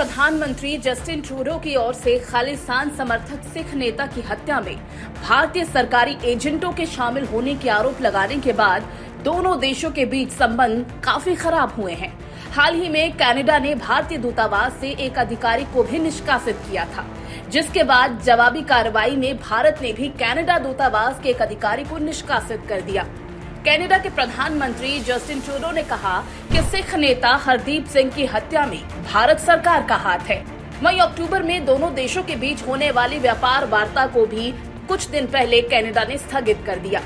प्रधानमंत्री Justin Trudeau की ओर से खालिस्तान समर्थक सिख नेता की हत्या में भारतीय सरकारी एजेंटों के शामिल होने के आरोप लगाने के बाद दोनों देशों के बीच संबंध काफी खराब हुए हैं। हाल ही में कनाडा ने भारतीय दूतावास से एक अधिकारी को भी निष्कासित किया था, जिसके बाद जवाबी कार्रवाई में भारत ने भी कनाडा दूतावास के एक अधिकारी को निष्कासित कर दिया। कनाडा के प्रधानमंत्री जस्टिन ट्रूडो ने कहा कि सिख नेता हरदीप सिंह की हत्या में भारत सरकार का हाथ है। वहीं अक्टूबर में दोनों देशों के बीच होने वाली व्यापार वार्ता को भी कुछ दिन पहले कनाडा ने स्थगित कर दिया।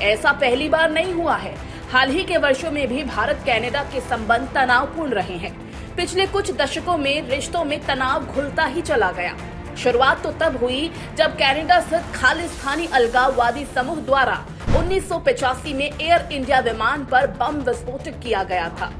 ऐसा पहली बार नहीं हुआ है। हाल ही के वर्षों में भी भारत कनाडा के संबंध तनावपूर्ण रहे हैं। पिछले कुछ दशकों में रिश्तों में तनाव घुलता ही चला गया। शुरुआत तो तब हुई जब कनाडा स्थित खालिस्तानी अलगाववादी समूह द्वारा 1985 में एयर इंडिया विमान पर बम विस्फोट किया गया था।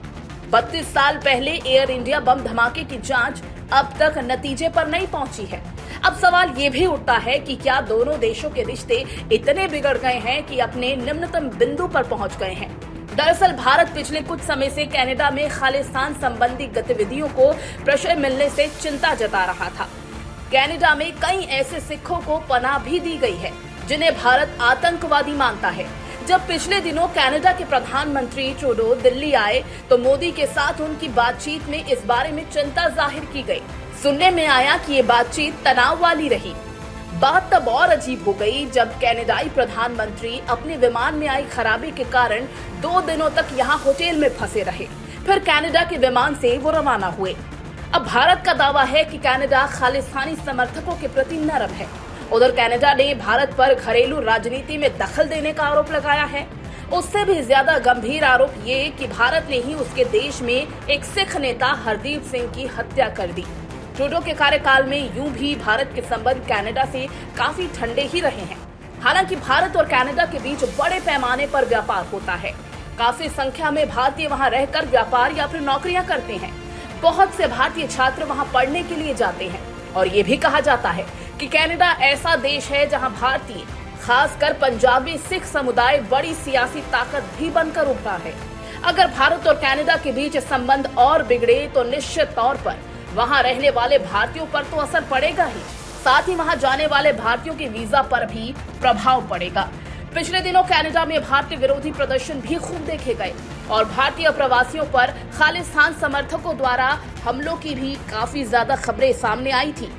32 साल पहले एयर इंडिया बम धमाके की जांच अब तक नतीजे पर नहीं पहुंची है। अब सवाल ये भी उठता है कि क्या दोनों देशों के रिश्ते इतने बिगड़ गए हैं कि अपने निम्नतम बिंदु पर पहुंच गए हैं। दरअसल भारत पिछले कुछ समय से कनाडा में खालिस्तान संबंधी गतिविधियों को प्रश्रय मिलने से चिंता जता रहा था। कनाडा में कई ऐसे सिखों को पनाह भी दी गई है जिन्हें भारत आतंकवादी मानता है। जब पिछले दिनों कनाडा के प्रधानमंत्री ट्रूडो दिल्ली आए तो मोदी के साथ उनकी बातचीत में इस बारे में चिंता जाहिर की गई। सुनने में आया कि ये बातचीत तनाव वाली रही। बात तब और अजीब हो गई जब कनाडाई प्रधानमंत्री अपने विमान में आई खराबी के कारण 2 दिनों तक यहाँ होटल में फंसे रहे। फिर कनाडा के विमान से वो रवाना हुए। अब भारत का दावा है कि कनाडा खालिस्तानी समर्थकों के प्रति नरम है। उधर कनाडा ने भारत पर घरेलू राजनीति में दखल देने का आरोप लगाया है। उससे भी ज्यादा गंभीर आरोप ये कि भारत ने ही उसके देश में एक सिख नेता हरदीप सिंह की हत्या कर दी। ट्रूडो के कार्यकाल में यूं भी भारत के संबंध कनाडा से काफी ठंडे ही रहे हैं। हालांकि भारत और कनाडा के बीच बड़े पैमाने पर व्यापार होता है। काफी संख्या में भारतीय वहां रहकर व्यापार या फिर नौकरियां करते हैं। बहुत से भारतीय छात्र वहां पढ़ने के लिए जाते हैं और ये भी कहा जाता है कि कनाडा ऐसा देश है जहां भारतीय, खासकर पंजाबी सिख समुदाय बड़ी सियासी ताकत भी बनकर उभरा है। अगर भारत और कनाडा के बीच संबंध और बिगड़े तो निश्चित तौर पर वहां रहने वाले भारतीयों पर तो असर पड़ेगा ही, साथ ही वहां जाने वाले भारतीयों के वीजा पर भी प्रभाव पड़ेगा। पिछले दिनों कनाडा में भारतीय विरोधी प्रदर्शन भी खूब देखे गए और भारतीय प्रवासियों पर खालिस्तान समर्थकों द्वारा हमलों की भी काफी ज्यादा खबरें सामने आई थी।